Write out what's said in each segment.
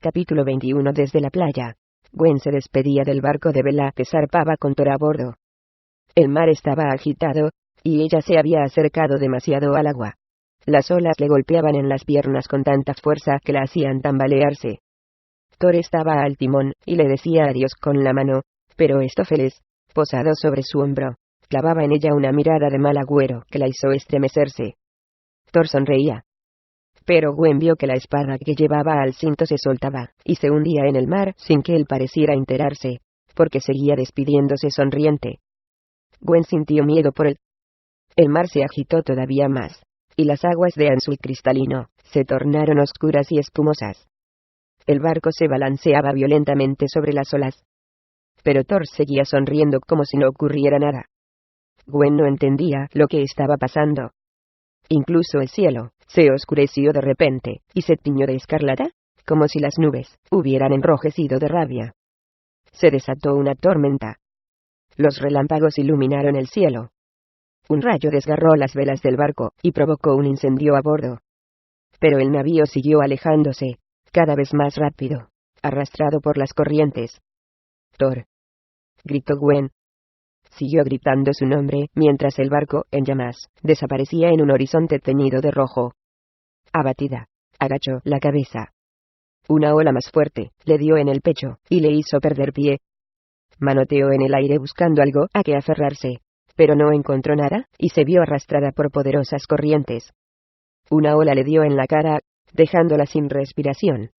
Capítulo 21. Desde la playa, Gwen se despedía del barco de vela que zarpaba con Thor a bordo. El mar estaba agitado, y ella se había acercado demasiado al agua. Las olas le golpeaban en las piernas con tanta fuerza que la hacían tambalearse. Thor estaba al timón, y le decía adiós con la mano, pero Stófeles, posado sobre su hombro, clavaba en ella una mirada de mal agüero que la hizo estremecerse. Thor sonreía. Pero Gwen vio que la espada que llevaba al cinto se soltaba, y se hundía en el mar sin que él pareciera enterarse, porque seguía despidiéndose sonriente. Gwen sintió miedo por él. El mar se agitó todavía más, y las aguas de azul cristalino se tornaron oscuras y espumosas. El barco se balanceaba violentamente sobre las olas. Pero Thor seguía sonriendo como si no ocurriera nada. Gwen no entendía lo que estaba pasando. Incluso el cielo se oscureció de repente, y se tiñó de escarlata, como si las nubes hubieran enrojecido de rabia. Se desató una tormenta. Los relámpagos iluminaron el cielo. Un rayo desgarró las velas del barco, y provocó un incendio a bordo. Pero el navío siguió alejándose, cada vez más rápido, arrastrado por las corrientes. «Thor», gritó Gwen. Siguió gritando su nombre, mientras el barco, en llamas, desaparecía en un horizonte teñido de rojo. Abatida, agachó la cabeza. Una ola más fuerte le dio en el pecho, y le hizo perder pie. Manoteó en el aire buscando algo a que aferrarse, pero no encontró nada, y se vio arrastrada por poderosas corrientes. Una ola le dio en la cara, dejándola sin respiración.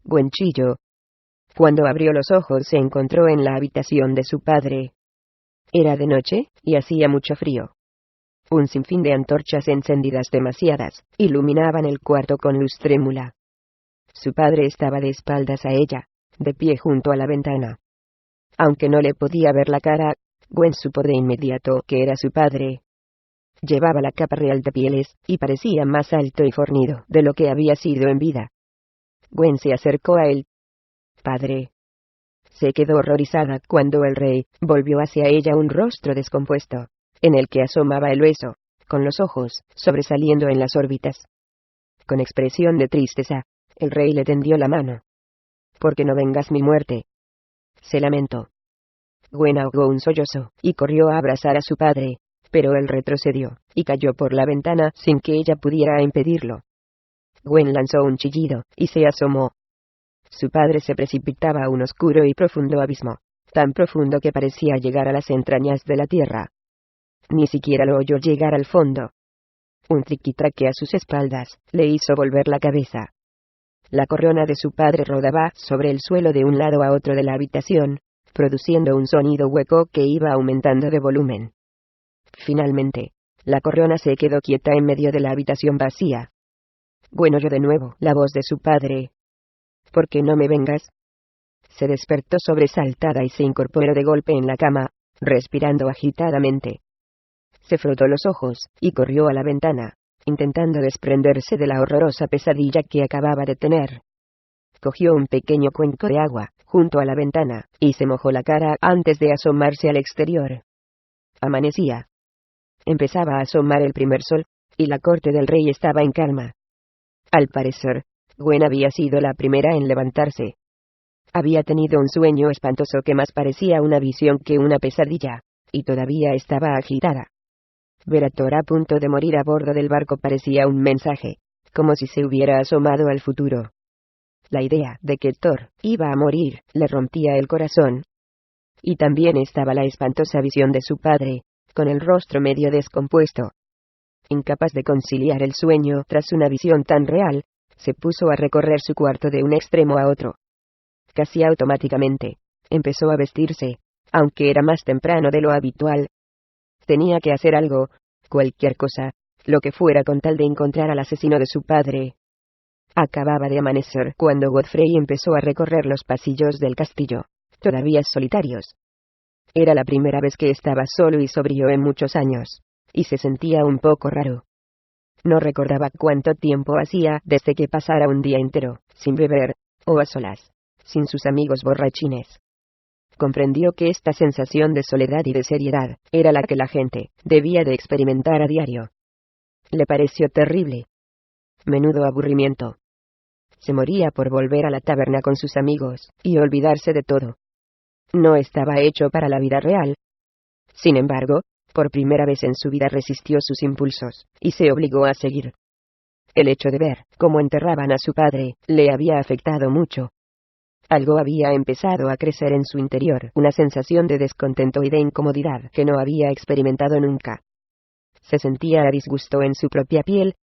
Gwen chilló. Cuando abrió los ojos se encontró en la habitación de su padre. Era de noche, y hacía mucho frío. Un sinfín de antorchas encendidas demasiadas iluminaban el cuarto con luz trémula. Su padre estaba de espaldas a ella, de pie junto a la ventana. Aunque no le podía ver la cara, Gwen supo de inmediato que era su padre. Llevaba la capa real de pieles, y parecía más alto y fornido de lo que había sido en vida. Gwen se acercó a él. «Padre». Se quedó horrorizada cuando el rey volvió hacia ella un rostro descompuesto, en el que asomaba el hueso, con los ojos sobresaliendo en las órbitas. Con expresión de tristeza, el rey le tendió la mano. «¿Por qué no vengas mi muerte?», se lamentó. Gwen ahogó un sollozo, y corrió a abrazar a su padre, pero él retrocedió, y cayó por la ventana sin que ella pudiera impedirlo. Gwen lanzó un chillido, y se asomó. Su padre se precipitaba a un oscuro y profundo abismo, tan profundo que parecía llegar a las entrañas de la tierra. Ni siquiera lo oyó llegar al fondo. Un triquitraque a sus espaldas le hizo volver la cabeza. La corona de su padre rodaba sobre el suelo de un lado a otro de la habitación, produciendo un sonido hueco que iba aumentando de volumen. Finalmente, la corona se quedó quieta en medio de la habitación vacía. Gwen oyó de nuevo la voz de su padre. «¿Por qué no me vengas?». Se despertó sobresaltada y se incorporó de golpe en la cama, respirando agitadamente. Se frotó los ojos, y corrió a la ventana, intentando desprenderse de la horrorosa pesadilla que acababa de tener. Cogió un pequeño cuenco de agua, junto a la ventana, y se mojó la cara antes de asomarse al exterior. Amanecía. Empezaba a asomar el primer sol, y la corte del rey estaba en calma. Al parecer, Gwen había sido la primera en levantarse. Había tenido un sueño espantoso que más parecía una visión que una pesadilla, y todavía estaba agitada. Ver a Thor a punto de morir a bordo del barco parecía un mensaje, como si se hubiera asomado al futuro. La idea de que Thor iba a morir le rompía el corazón. Y también estaba la espantosa visión de su padre, con el rostro medio descompuesto. Incapaz de conciliar el sueño tras una visión tan real, se puso a recorrer su cuarto de un extremo a otro. Casi automáticamente, empezó a vestirse, aunque era más temprano de lo habitual. Tenía que hacer algo, cualquier cosa, lo que fuera con tal de encontrar al asesino de su padre. Acababa de amanecer cuando Godfrey empezó a recorrer los pasillos del castillo, todavía solitarios. Era la primera vez que estaba solo y sobrio en muchos años, y se sentía un poco raro. No recordaba cuánto tiempo hacía desde que pasara un día entero, sin beber, o a solas, sin sus amigos borrachines. Comprendió que esta sensación de soledad y de seriedad era la que la gente debía de experimentar a diario. Le pareció terrible. Menudo aburrimiento. Se moría por volver a la taberna con sus amigos, y olvidarse de todo. No estaba hecho para la vida real. Sin embargo, por primera vez en su vida resistió sus impulsos, y se obligó a seguir. El hecho de ver cómo enterraban a su padre, le había afectado mucho. Algo había empezado a crecer en su interior, una sensación de descontento y de incomodidad que no había experimentado nunca. Se sentía a disgusto en su propia piel.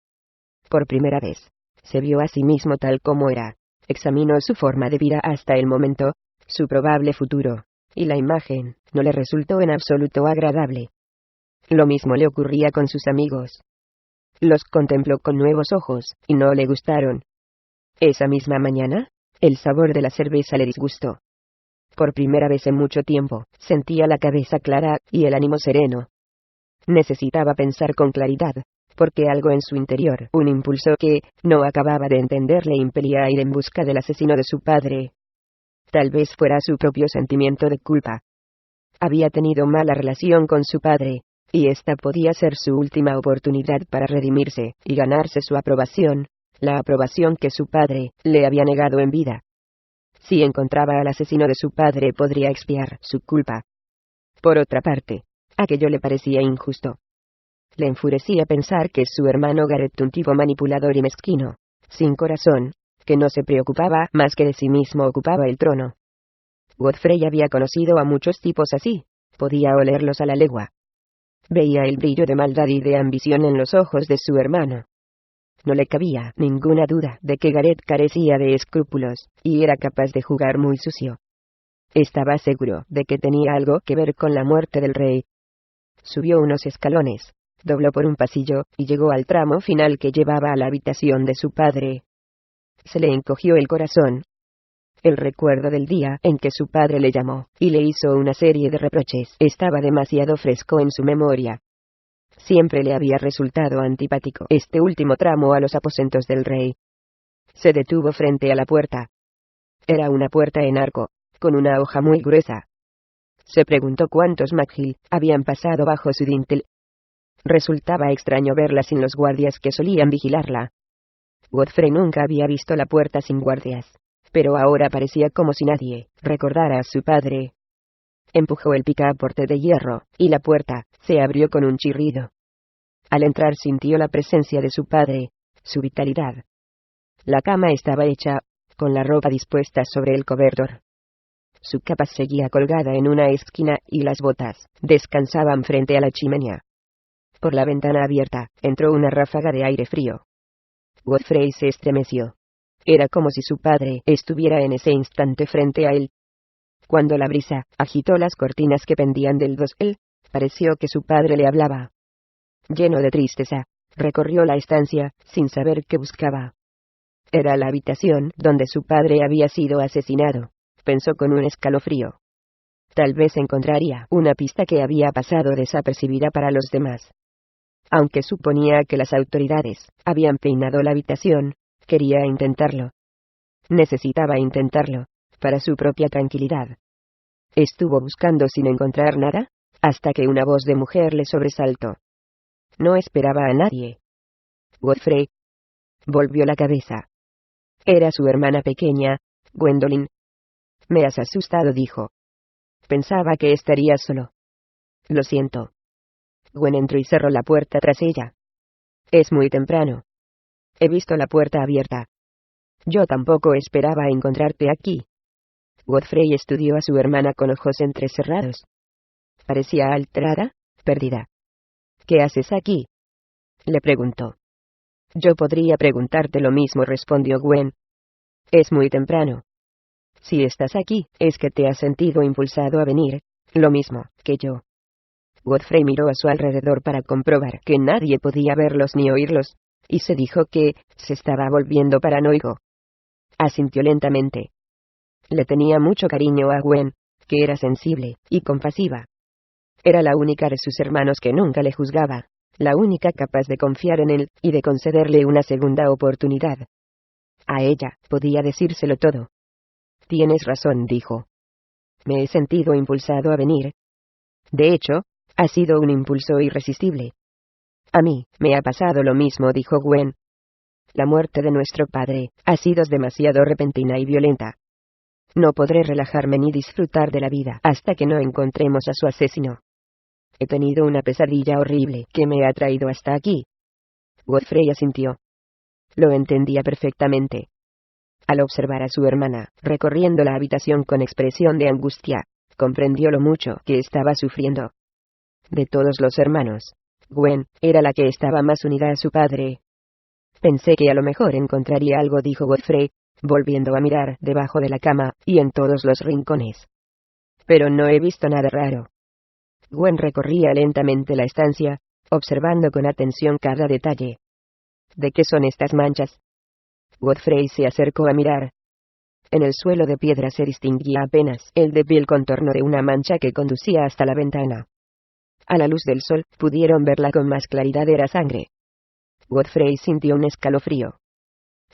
Por primera vez, se vio a sí mismo tal como era, examinó su forma de vida hasta el momento, su probable futuro, y la imagen no le resultó en absoluto agradable. Lo mismo le ocurría con sus amigos. Los contempló con nuevos ojos, y no le gustaron. Esa misma mañana, el sabor de la cerveza le disgustó. Por primera vez en mucho tiempo, sentía la cabeza clara y el ánimo sereno. Necesitaba pensar con claridad, porque algo en su interior, un impulso que no acababa de entender, le impelía a ir en busca del asesino de su padre. Tal vez fuera su propio sentimiento de culpa. Había tenido mala relación con su padre, y esta podía ser su última oportunidad para redimirse y ganarse su aprobación, la aprobación que su padre le había negado en vida. Si encontraba al asesino de su padre, podría expiar su culpa. Por otra parte, aquello le parecía injusto. Le enfurecía pensar que su hermano Gareth, un tipo manipulador y mezquino, sin corazón, que no se preocupaba más que de sí mismo, ocupaba el trono. Godfrey había conocido a muchos tipos así, podía olerlos a la legua. Veía el brillo de maldad y de ambición en los ojos de su hermano. No le cabía ninguna duda de que Gareth carecía de escrúpulos, y era capaz de jugar muy sucio. Estaba seguro de que tenía algo que ver con la muerte del rey. Subió unos escalones, dobló por un pasillo, y llegó al tramo final que llevaba a la habitación de su padre. Se le encogió el corazón. El recuerdo del día en que su padre le llamó, y le hizo una serie de reproches, estaba demasiado fresco en su memoria. Siempre le había resultado antipático este último tramo a los aposentos del rey. Se detuvo frente a la puerta. Era una puerta en arco, con una hoja muy gruesa. Se preguntó cuántos Macgill habían pasado bajo su dintel. Resultaba extraño verla sin los guardias que solían vigilarla. Godfrey nunca había visto la puerta sin guardias, pero ahora parecía como si nadie recordara a su padre. Empujó el picaporte de hierro, y la puerta se abrió con un chirrido. Al entrar sintió la presencia de su padre, su vitalidad. La cama estaba hecha, con la ropa dispuesta sobre el cobertor. Su capa seguía colgada en una esquina y las botas descansaban frente a la chimenea. Por la ventana abierta, entró una ráfaga de aire frío. Godfrey se estremeció. Era como si su padre estuviera en ese instante frente a él. Cuando la brisa agitó las cortinas que pendían del dosel, pareció que su padre le hablaba. Lleno de tristeza, recorrió la estancia, sin saber qué buscaba. Era la habitación donde su padre había sido asesinado, pensó con un escalofrío. Tal vez encontraría una pista que había pasado desapercibida para los demás. Aunque suponía que las autoridades habían peinado la habitación, quería intentarlo. Necesitaba intentarlo, para su propia tranquilidad. Estuvo buscando sin encontrar nada, hasta que una voz de mujer le sobresaltó. No esperaba a nadie. Godfrey volvió la cabeza. Era su hermana pequeña, Gwendolyn. Me has asustado, dijo. Pensaba que estaría solo. Lo siento. Gwen entró y cerró la puerta tras ella. Es muy temprano. He visto la puerta abierta. Yo tampoco esperaba encontrarte aquí. Godfrey estudió a su hermana con ojos entrecerrados. Parecía alterada, perdida. ¿Qué haces aquí?, le preguntó. Yo podría preguntarte lo mismo, respondió Gwen. Es muy temprano. Si estás aquí, es que te has sentido impulsado a venir, lo mismo que yo. Godfrey miró a su alrededor para comprobar que nadie podía verlos ni oírlos, y se dijo que se estaba volviendo paranoico. Asintió lentamente. Le tenía mucho cariño a Gwen, que era sensible y compasiva. Era la única de sus hermanos que nunca le juzgaba, la única capaz de confiar en él y de concederle una segunda oportunidad. A ella podía decírselo todo. Tienes razón, dijo. Me he sentido impulsado a venir. De hecho, ha sido un impulso irresistible. A mí me ha pasado lo mismo, dijo Gwen. La muerte de nuestro padre ha sido demasiado repentina y violenta. No podré relajarme ni disfrutar de la vida hasta que no encontremos a su asesino. He tenido una pesadilla horrible que me ha traído hasta aquí. Godfrey asintió. Lo entendía perfectamente. Al observar a su hermana, recorriendo la habitación con expresión de angustia, comprendió lo mucho que estaba sufriendo. De todos los hermanos, Gwen era la que estaba más unida a su padre. Pensé que a lo mejor encontraría algo, dijo Godfrey, volviendo a mirar debajo de la cama y en todos los rincones. Pero no he visto nada raro. Gwen recorría lentamente la estancia, observando con atención cada detalle. ¿De qué son estas manchas? Godfrey se acercó a mirar. En el suelo de piedra se distinguía apenas el débil contorno de una mancha que conducía hasta la ventana. A la luz del sol, pudieron verla con más claridad. Era sangre. Godfrey sintió un escalofrío.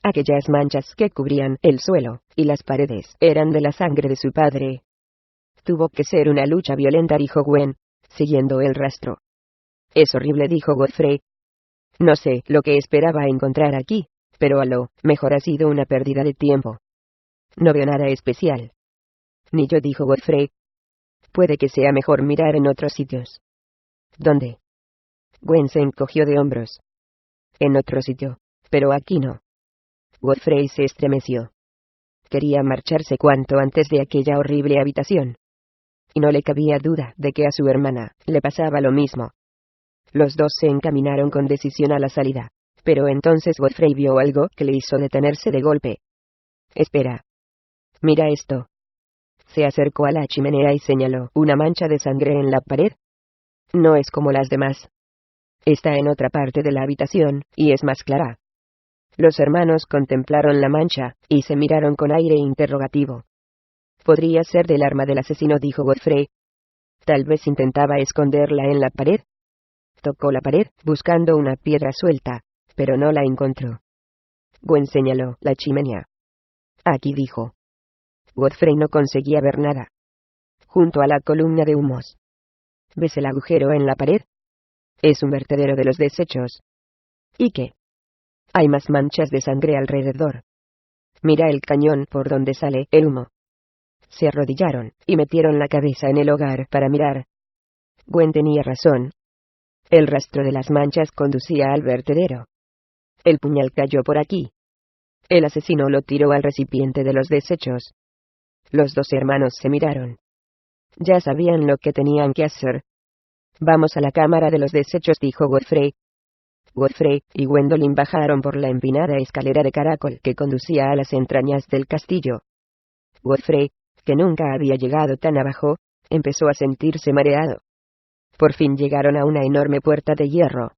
Aquellas manchas que cubrían el suelo y las paredes eran de la sangre de su padre. Tuvo que ser una lucha violenta, dijo Gwen, siguiendo el rastro. Es horrible, dijo Godfrey. No sé lo que esperaba encontrar aquí, pero a lo mejor ha sido una pérdida de tiempo. No veo nada especial. Ni yo, dijo Godfrey. Puede que sea mejor mirar en otros sitios. ¿Dónde? Gwen se encogió de hombros. En otro sitio, pero aquí no. Godfrey se estremeció. Quería marcharse cuanto antes de aquella horrible habitación. Y no le cabía duda de que a su hermana le pasaba lo mismo. Los dos se encaminaron con decisión a la salida, pero entonces Godfrey vio algo que le hizo detenerse de golpe. Espera. Mira esto. Se acercó a la chimenea y señaló una mancha de sangre en la pared. No es como las demás. Está en otra parte de la habitación, y es más clara. Los hermanos contemplaron la mancha, y se miraron con aire interrogativo. Podría ser del arma del asesino, dijo Godfrey. Tal vez intentaba esconderla en la pared. Tocó la pared, buscando una piedra suelta, pero no la encontró. Gwen señaló la chimenea. Aquí, dijo. Godfrey no conseguía ver nada. Junto a la columna de humos. ¿Ves el agujero en la pared? Es un vertedero de los desechos. ¿Y qué? Hay más manchas de sangre alrededor. Mira el cañón por donde sale el humo. Se arrodillaron y metieron la cabeza en el hogar para mirar. Gwen tenía razón. El rastro de las manchas conducía al vertedero. El puñal cayó por aquí. El asesino lo tiró al recipiente de los desechos. Los dos hermanos se miraron. Ya sabían lo que tenían que hacer. Vamos a la cámara de los desechos, dijo Godfrey. Godfrey y Gwendolyn bajaron por la empinada escalera de caracol que conducía a las entrañas del castillo. Godfrey, que nunca había llegado tan abajo, empezó a sentirse mareado. Por fin llegaron a una enorme puerta de hierro.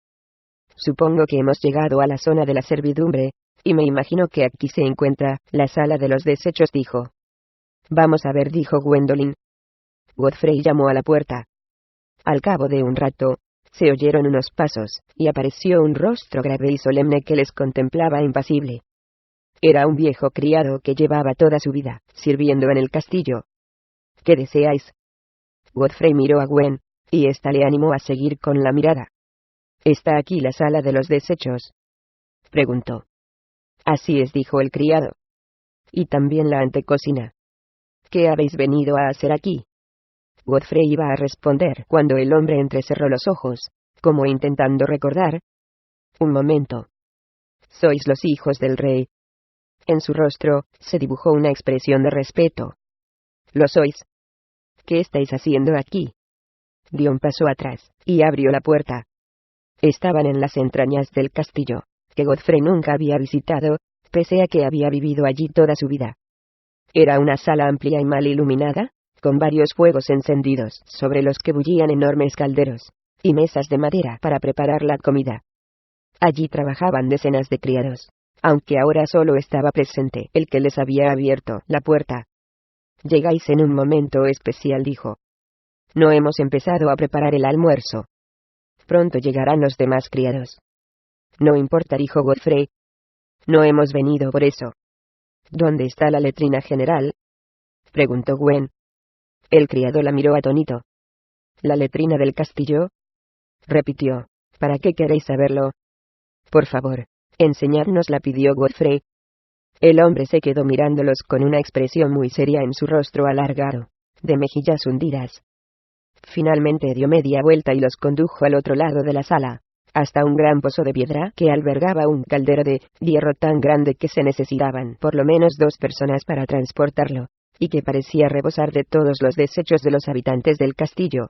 Supongo que hemos llegado a la zona de la servidumbre, y me imagino que aquí se encuentra la sala de los desechos, dijo. Vamos a ver, dijo Gwendolyn. Godfrey llamó a la puerta. Al cabo de un rato, se oyeron unos pasos, y apareció un rostro grave y solemne que les contemplaba impasible. Era un viejo criado que llevaba toda su vida sirviendo en el castillo. ¿Qué deseáis? Godfrey miró a Gwen, y ésta le animó a seguir con la mirada. ¿Está aquí la sala de los desechos? Preguntó. Así es, dijo el criado. Y también la antecocina. ¿Qué habéis venido a hacer aquí? Godfrey iba a responder cuando el hombre entrecerró los ojos, como intentando recordar. Un momento. Sois los hijos del rey. En su rostro se dibujó una expresión de respeto. ¿Lo sois? ¿Qué estáis haciendo aquí? Dio un paso atrás, y abrió la puerta. Estaban en las entrañas del castillo, que Godfrey nunca había visitado, pese a que había vivido allí toda su vida. Era una sala amplia y mal iluminada, con varios fuegos encendidos sobre los que bullían enormes calderos, y mesas de madera para preparar la comida. Allí trabajaban decenas de criados, aunque ahora solo estaba presente el que les había abierto la puerta. Llegáis en un momento especial, dijo. No hemos empezado a preparar el almuerzo. Pronto llegarán los demás criados. No importa, dijo Godfrey. No hemos venido por eso. ¿Dónde está la letrina general? Preguntó Gwen. El criado la miró atónito. ¿La letrina del castillo? Repitió. ¿Para qué queréis saberlo? Por favor, Enseñárnosla, pidió Godfrey. El hombre se quedó mirándolos con una expresión muy seria en su rostro alargado, de mejillas hundidas. Finalmente dio media vuelta y los condujo al otro lado de la sala, hasta un gran pozo de piedra que albergaba un caldero de hierro tan grande que se necesitaban por lo menos 2 personas para transportarlo, y que parecía rebosar de todos los desechos de los habitantes del castillo.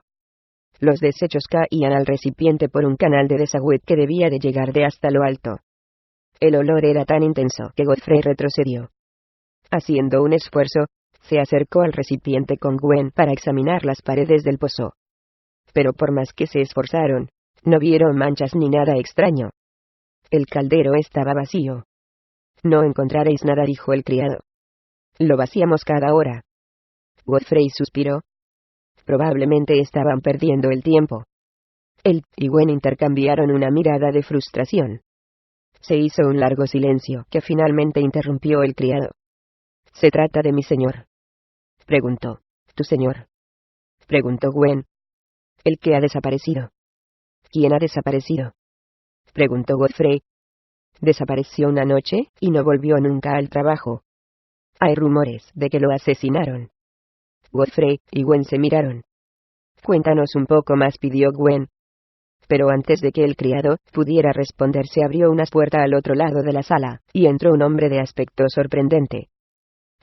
Los desechos caían al recipiente por un canal de desagüe que debía de llegar de hasta lo alto. El olor era tan intenso que Godfrey retrocedió. Haciendo un esfuerzo, se acercó al recipiente con Gwen para examinar las paredes del pozo. Pero por más que se esforzaron, no vieron manchas ni nada extraño. El caldero estaba vacío. No encontraréis nada, dijo el criado. Lo vaciamos cada hora. Godfrey suspiró. Probablemente estaban perdiendo el tiempo. Él y Gwen intercambiaron una mirada de frustración. Se hizo un largo silencio que finalmente interrumpió el criado. ¿Se trata de mi señor?, preguntó. ¿Tu señor?, preguntó Gwen. ¿El que ha desaparecido? ¿Quién ha desaparecido?, preguntó Godfrey. Desapareció una noche y no volvió nunca al trabajo. Hay rumores de que lo asesinaron. Godfrey y Gwen se miraron. Cuéntanos un poco más, pidió Gwen. Pero antes de que el criado pudiera responder, se abrió una puerta al otro lado de la sala, y entró un hombre de aspecto sorprendente.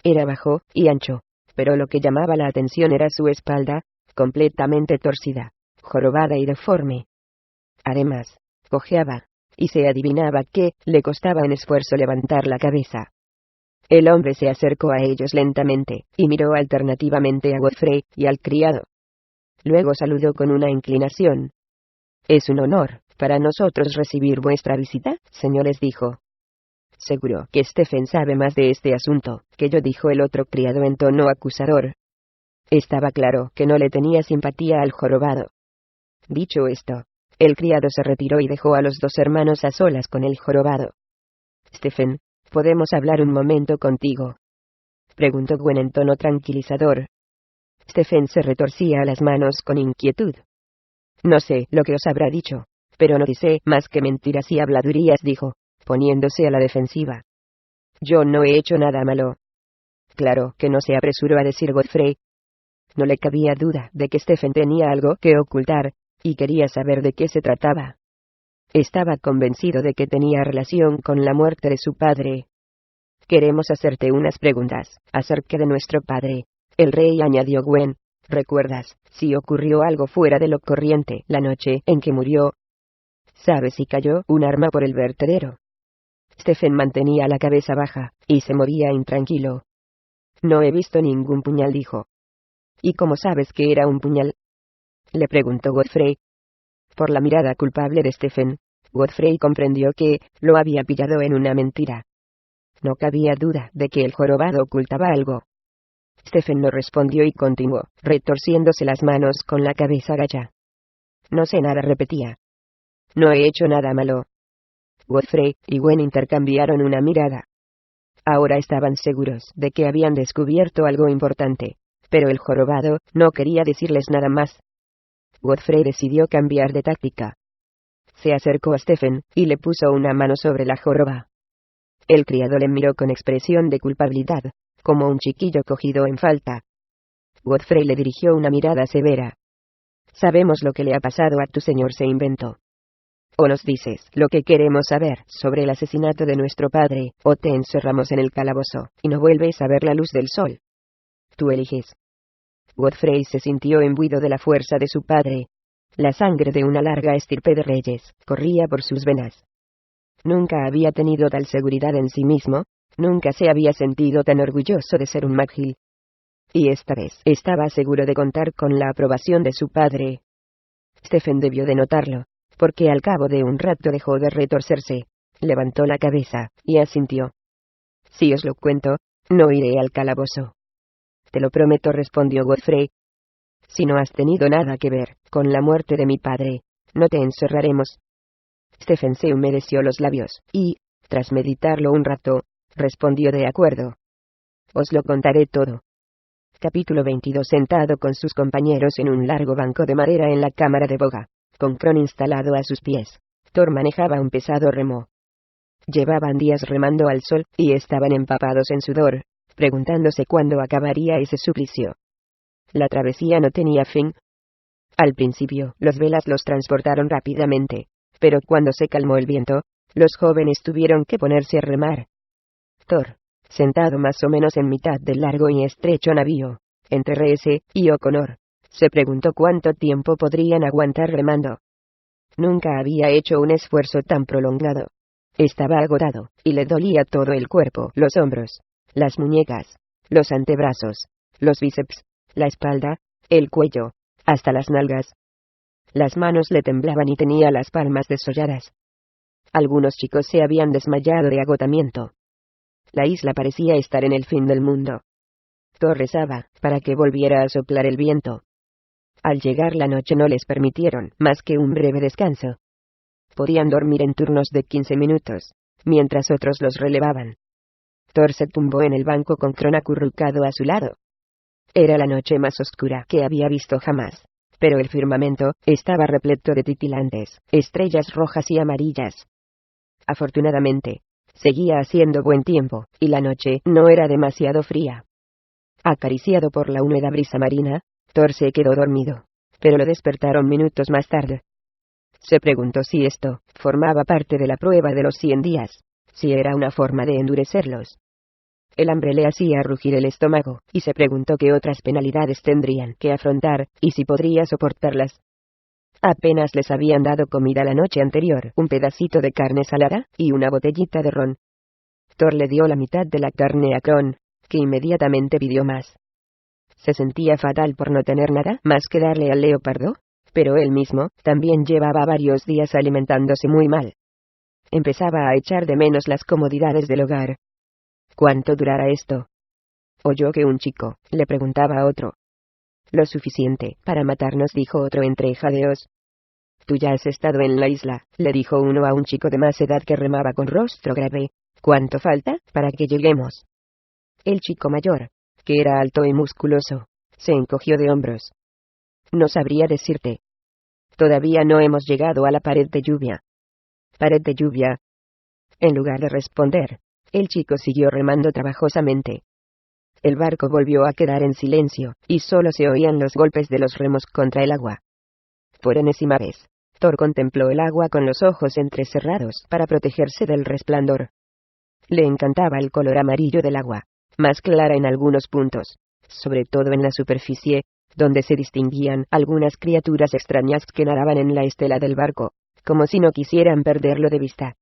Era bajo y ancho, pero lo que llamaba la atención era su espalda, completamente torcida, jorobada y deforme. Además, cojeaba, y se adivinaba que le costaba un esfuerzo levantar la cabeza. El hombre se acercó a ellos lentamente, y miró alternativamente a Godfrey y al criado. Luego saludó con una inclinación. «Es un honor para nosotros recibir vuestra visita, señores», dijo. «Seguro que Stephen sabe más de este asunto que yo», dijo el otro criado en tono acusador. Estaba claro que no le tenía simpatía al jorobado. Dicho esto, el criado se retiró y dejó a los 2 hermanos a solas con el jorobado. «Stephen, ¿podemos hablar un momento contigo?», preguntó Gwen en tono tranquilizador. Stephen se retorcía las manos con inquietud. «No sé lo que os habrá dicho, pero no dice más que mentiras y habladurías», dijo, poniéndose a la defensiva. «Yo no he hecho nada malo». «Claro que no», se apresuró a decir Godfrey. No le cabía duda de que Stephen tenía algo que ocultar, y quería saber de qué se trataba. Estaba convencido de que tenía relación con la muerte de su padre. «Queremos hacerte unas preguntas acerca de nuestro padre, el rey», añadió Gwen. «¿Recuerdas si ocurrió algo fuera de lo corriente la noche en que murió? ¿Sabes si cayó un arma por el vertedero?». Stephen mantenía la cabeza baja, y se movía intranquilo. «No he visto ningún puñal», dijo. «¿Y cómo sabes que era un puñal?», le preguntó Godfrey. Por la mirada culpable de Stephen, Godfrey comprendió que lo había pillado en una mentira. No cabía duda de que el jorobado ocultaba algo. Stephen no respondió y continuó, retorciéndose las manos con la cabeza gacha. «No sé nada», repetía. «No he hecho nada malo». Godfrey y Gwen intercambiaron una mirada. Ahora estaban seguros de que habían descubierto algo importante, pero el jorobado no quería decirles nada más. Godfrey decidió cambiar de táctica. Se acercó a Stephen y le puso una mano sobre la joroba. El criado le miró con expresión de culpabilidad, como un chiquillo cogido en falta. Godfrey le dirigió una mirada severa. «Sabemos lo que le ha pasado a tu señor», se inventó. «O nos dices lo que queremos saber sobre el asesinato de nuestro padre, o te encerramos en el calabozo, y no vuelves a ver la luz del sol. Tú eliges». Godfrey se sintió imbuido de la fuerza de su padre. La sangre de una larga estirpe de reyes corría por sus venas. Nunca había tenido tal seguridad en sí mismo, nunca se había sentido tan orgulloso de ser un McGill. Y esta vez estaba seguro de contar con la aprobación de su padre. Stephen debió de notarlo, porque al cabo de un rato dejó de retorcerse, levantó la cabeza y asintió. «Si os lo cuento, no iré al calabozo». «Te lo prometo», respondió Godfrey. «Si no has tenido nada que ver con la muerte de mi padre, no te encerraremos». Stephen se humedeció los labios, y, tras meditarlo un rato, respondió de acuerdo. «Os lo contaré todo». Capítulo 22. Sentado con sus compañeros en un largo banco de madera en la cámara de boga, con Kron instalado a sus pies, Thor manejaba un pesado remo. Llevaban días remando al sol, y estaban empapados en sudor, preguntándose cuándo acabaría ese suplicio. La travesía no tenía fin. Al principio, los velas los transportaron rápidamente, pero cuando se calmó el viento, los jóvenes tuvieron que ponerse a remar. Thor, sentado más o menos en mitad del largo y estrecho navío, entre Reese y O'Connor, se preguntó cuánto tiempo podrían aguantar remando. Nunca había hecho un esfuerzo tan prolongado. Estaba agotado, y le dolía todo el cuerpo, los hombros, las muñecas, los antebrazos, los bíceps, la espalda, el cuello, hasta las nalgas. Las manos le temblaban y tenía las palmas desolladas. Algunos chicos se habían desmayado de agotamiento. La isla parecía estar en el fin del mundo. Thor rezaba para que volviera a soplar el viento. Al llegar la noche no les permitieron más que un breve descanso. Podían dormir en turnos de 15 minutos, mientras otros los relevaban. Thor se tumbó en el banco con Kron acurrucado a su lado. Era la noche más oscura que había visto jamás, pero el firmamento estaba repleto de titilantes estrellas rojas y amarillas. Afortunadamente, seguía haciendo buen tiempo, y la noche no era demasiado fría. Acariciado por la húmeda brisa marina, Thor se quedó dormido, pero lo despertaron minutos más tarde. Se preguntó si esto formaba parte de la prueba de los 100 días, si era una forma de endurecerlos. El hambre le hacía rugir el estómago, y se preguntó qué otras penalidades tendrían que afrontar, y si podría soportarlas. Apenas les habían dado comida la noche anterior, un pedacito de carne salada, y una botellita de ron. Thor le dio la mitad de la carne a Kron, que inmediatamente pidió más. Se sentía fatal por no tener nada más que darle al leopardo, pero él mismo también llevaba varios días alimentándose muy mal. Empezaba a echar de menos las comodidades del hogar. ¿Cuánto durará esto? Oyó que un chico le preguntaba a otro. Lo suficiente para matarnos, dijo otro entre jadeos. Tú ya has estado en la isla, le dijo uno a un chico de más edad que remaba con rostro grave. ¿Cuánto falta para que lleguemos? El chico mayor, que era alto y musculoso, se encogió de hombros. No sabría decirte. Todavía no hemos llegado a la pared de lluvia. ¿Pared de lluvia? En lugar de responder, el chico siguió remando trabajosamente. El barco volvió a quedar en silencio, y solo se oían los golpes de los remos contra el agua. Por enésima vez, Thor contempló el agua con los ojos entrecerrados para protegerse del resplandor. Le encantaba el color amarillo del agua, más clara en algunos puntos, sobre todo en la superficie, donde se distinguían algunas criaturas extrañas que nadaban en la estela del barco, como si no quisieran perderlo de vista.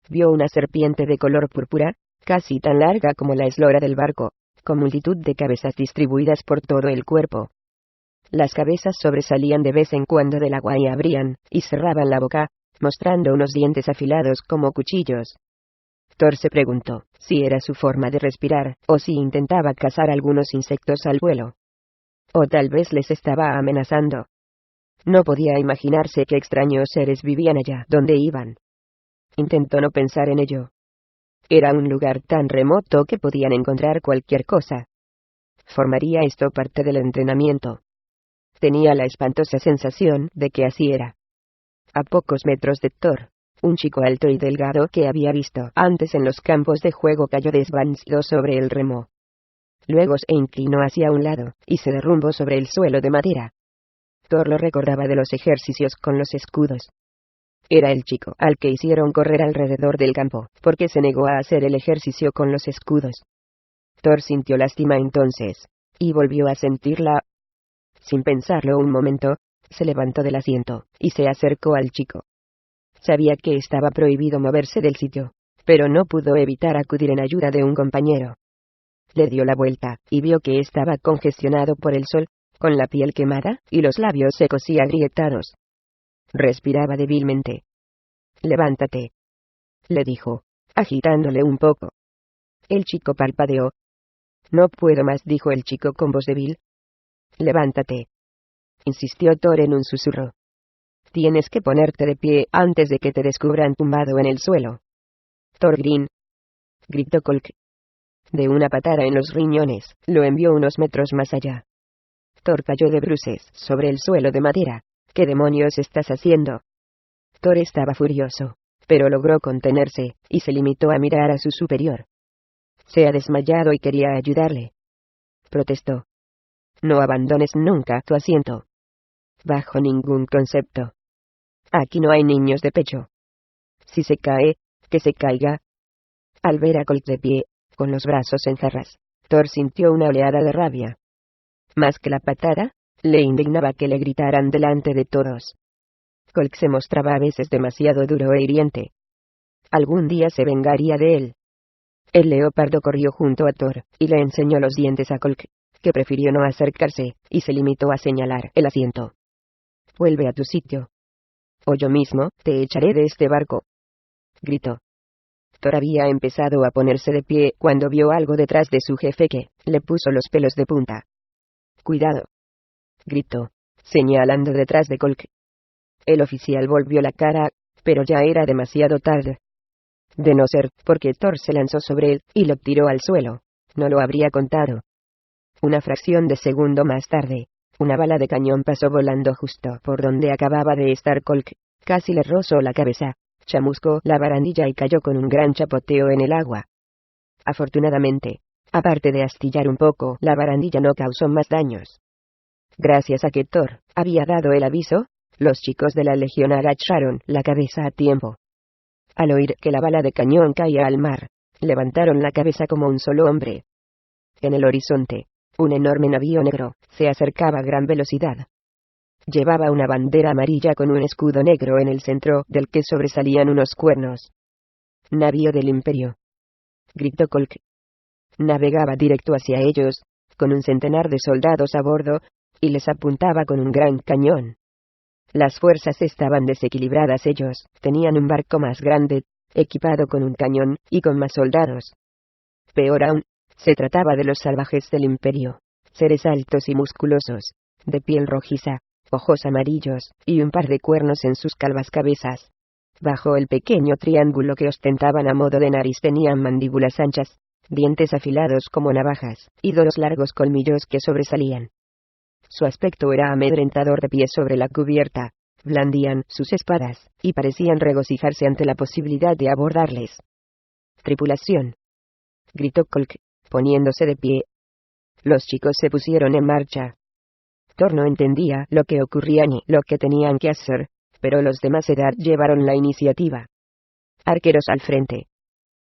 Vio una serpiente de color púrpura, casi tan larga como la eslora del barco, con multitud de cabezas distribuidas por todo el cuerpo. Las cabezas sobresalían de vez en cuando del agua y abrían y cerraban la boca, mostrando unos dientes afilados como cuchillos. Thor se preguntó si era su forma de respirar, o si intentaba cazar algunos insectos al vuelo. O tal vez les estaba amenazando. No podía imaginarse qué extraños seres vivían allá donde iban. Intentó no pensar en ello. Era un lugar tan remoto que podían encontrar cualquier cosa. ¿Formaría esto parte del entrenamiento? Tenía la espantosa sensación de que así era. A pocos metros de Thor, un chico alto y delgado que había visto antes en los campos de juego cayó desvancido sobre el remo. Luego se inclinó hacia un lado, y se derrumbó sobre el suelo de madera. Thor lo recordaba de los ejercicios con los escudos. Era el chico al que hicieron correr alrededor del campo, porque se negó a hacer el ejercicio con los escudos. Thor sintió lástima entonces, y volvió a sentirla. Sin pensarlo un momento, se levantó del asiento, y se acercó al chico. Sabía que estaba prohibido moverse del sitio, pero no pudo evitar acudir en ayuda de un compañero. Le dio la vuelta, y vio que estaba congestionado por el sol, con la piel quemada, y los labios secos y agrietados. Respiraba débilmente. «Levántate», le dijo, agitándole un poco. El chico parpadeó. «No puedo más», dijo el chico con voz débil. «Levántate», insistió Thor en un susurro. «Tienes que ponerte de pie antes de que te descubran tumbado en el suelo». «Thorgrim», gritó Kolk. De una patada en los riñones, lo envió unos metros más allá. Thor cayó de bruces sobre el suelo de madera. «¿Qué demonios estás haciendo?». Thor estaba furioso, pero logró contenerse, y se limitó a mirar a su superior. Se ha desmayado y quería ayudarle. Protestó. No abandones nunca tu asiento. Bajo ningún concepto. Aquí no hay niños de pecho. Si se cae, que se caiga. Al ver a Colt de pie, con los brazos en jarras, Thor sintió una oleada de rabia. Más que la patada, le indignaba que le gritaran delante de todos. Colt se mostraba a veces demasiado duro e hiriente. Algún día se vengaría de él. El leopardo corrió junto a Thor, y le enseñó los dientes a Colt, que prefirió no acercarse, y se limitó a señalar el asiento. Vuelve a tu sitio. O yo mismo te echaré de este barco. Gritó. Thor había empezado a ponerse de pie cuando vio algo detrás de su jefe que le puso los pelos de punta. Cuidado. Gritó, señalando detrás de Colt. El oficial volvió la cara, pero ya era demasiado tarde. De no ser porque Thor se lanzó sobre él y lo tiró al suelo, no lo habría contado. Una fracción de segundo más tarde, una bala de cañón pasó volando justo por donde acababa de estar Colt, casi le rozó la cabeza, chamuscó la barandilla y cayó con un gran chapoteo en el agua. Afortunadamente, aparte de astillar un poco, la barandilla no causó más daños. Gracias a que Thor había dado el aviso, los chicos de la legión agacharon la cabeza a tiempo. Al oír que la bala de cañón caía al mar, levantaron la cabeza como un solo hombre. En el horizonte, un enorme navío negro se acercaba a gran velocidad. Llevaba una bandera amarilla con un escudo negro en el centro del que sobresalían unos cuernos. Navío del Imperio. Gritó Colt. Navegaba directo hacia ellos, con un centenar de soldados a bordo, y les apuntaba con un gran cañón. Las fuerzas estaban desequilibradas. Ellos tenían un barco más grande, equipado con un cañón, y con más soldados. Peor aún, se trataba de los salvajes del Imperio, seres altos y musculosos, de piel rojiza, ojos amarillos, y un par de cuernos en sus calvas cabezas. Bajo el pequeño triángulo que ostentaban a modo de nariz tenían mandíbulas anchas, dientes afilados como navajas, y dos largos colmillos que sobresalían. Su aspecto era amedrentador. De pie sobre la cubierta, blandían sus espadas, y parecían regocijarse ante la posibilidad de abordarles. «Tripulación», gritó Colt, poniéndose de pie. Los chicos se pusieron en marcha. Thor no entendía lo que ocurría ni lo que tenían que hacer, pero los demás edad llevaron la iniciativa. «Arqueros al frente»,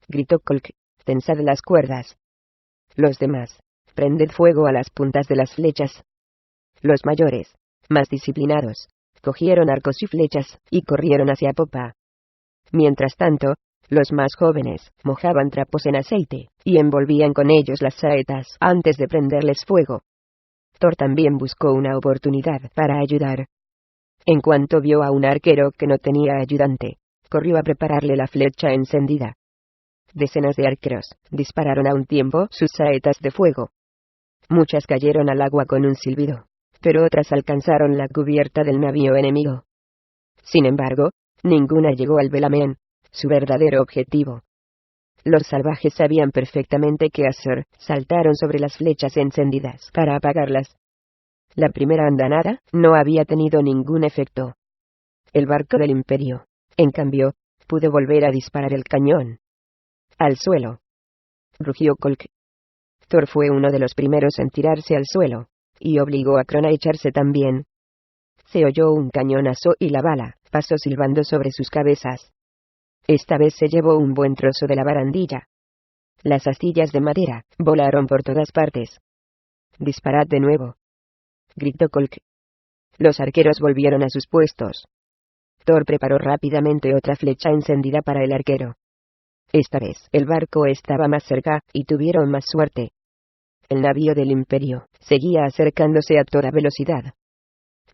gritó Colt, «tensad las cuerdas. Los demás, prended fuego a las puntas de las flechas». Los mayores, más disciplinados, cogieron arcos y flechas, y corrieron hacia popa. Mientras tanto, los más jóvenes mojaban trapos en aceite, y envolvían con ellos las saetas antes de prenderles fuego. Thor también buscó una oportunidad para ayudar. En cuanto vio a un arquero que no tenía ayudante, corrió a prepararle la flecha encendida. Decenas de arqueros dispararon a un tiempo sus saetas de fuego. Muchas cayeron al agua con un silbido, pero otras alcanzaron la cubierta del navío enemigo. Sin embargo, ninguna llegó al velamen, su verdadero objetivo. Los salvajes sabían perfectamente qué hacer, saltaron sobre las flechas encendidas para apagarlas. La primera andanada no había tenido ningún efecto. El barco del Imperio, en cambio, pudo volver a disparar el cañón. «Al suelo», rugió Colt. Thor fue uno de los primeros en tirarse al suelo, y obligó a Kron a echarse también. Se oyó un cañonazo y la bala pasó silbando sobre sus cabezas. Esta vez se llevó un buen trozo de la barandilla. Las astillas de madera volaron por todas partes. «Disparad de nuevo», gritó Colt. Los arqueros volvieron a sus puestos. Thor preparó rápidamente otra flecha encendida para el arquero. Esta vez el barco estaba más cerca, y tuvieron más suerte. El navío del Imperio seguía acercándose a toda velocidad.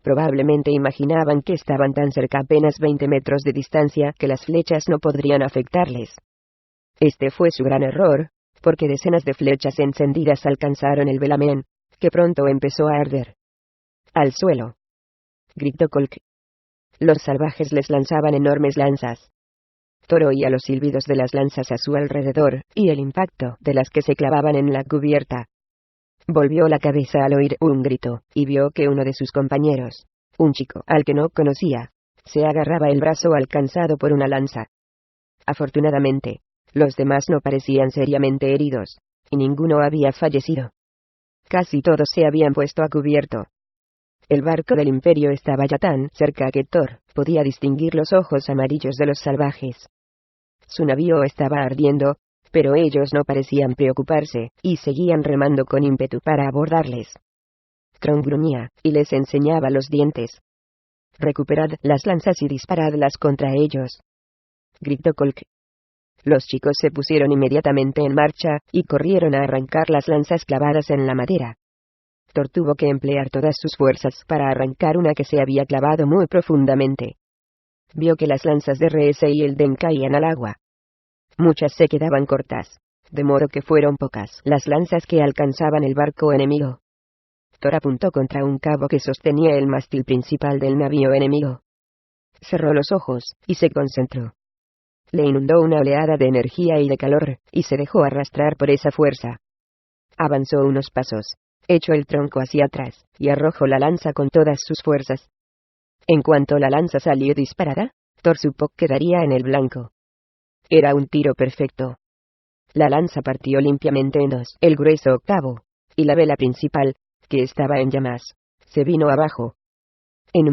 Probablemente imaginaban que estaban tan cerca, apenas 20 metros de distancia, que las flechas no podrían afectarles. Este fue su gran error, porque decenas de flechas encendidas alcanzaron el velamen, que pronto empezó a arder. «Al suelo», gritó Colt. Los salvajes les lanzaban enormes lanzas. Thor oía los silbidos de las lanzas a su alrededor, y el impacto de las que se clavaban en la cubierta. Volvió la cabeza al oír un grito, y vio que uno de sus compañeros, un chico al que no conocía, se agarraba el brazo alcanzado por una lanza. Afortunadamente, los demás no parecían seriamente heridos, y ninguno había fallecido. Casi todos se habían puesto a cubierto. El barco del Imperio estaba ya tan cerca que Thor podía distinguir los ojos amarillos de los salvajes. Su navío estaba ardiendo, pero ellos no parecían preocuparse, y seguían remando con ímpetu para abordarles. Kron gruñía, y les enseñaba los dientes. «Recuperad las lanzas y disparadlas contra ellos», gritó Kolk. Los chicos se pusieron inmediatamente en marcha, y corrieron a arrancar las lanzas clavadas en la madera. Thor tuvo que emplear todas sus fuerzas para arrancar una que se había clavado muy profundamente. Vio que las lanzas de Rhese y Elden caían al agua. Muchas se quedaban cortas, de modo que fueron pocas las lanzas que alcanzaban el barco enemigo. Thor apuntó contra un cabo que sostenía el mástil principal del navío enemigo. Cerró los ojos, y se concentró. Le inundó una oleada de energía y de calor, y se dejó arrastrar por esa fuerza. Avanzó unos pasos, echó el tronco hacia atrás, y arrojó la lanza con todas sus fuerzas. En cuanto la lanza salió disparada, Thor supo que daría en el blanco. Era un tiro perfecto. La lanza partió limpiamente en dos. El grueso octavo, y la vela principal, que estaba en llamas, se vino abajo,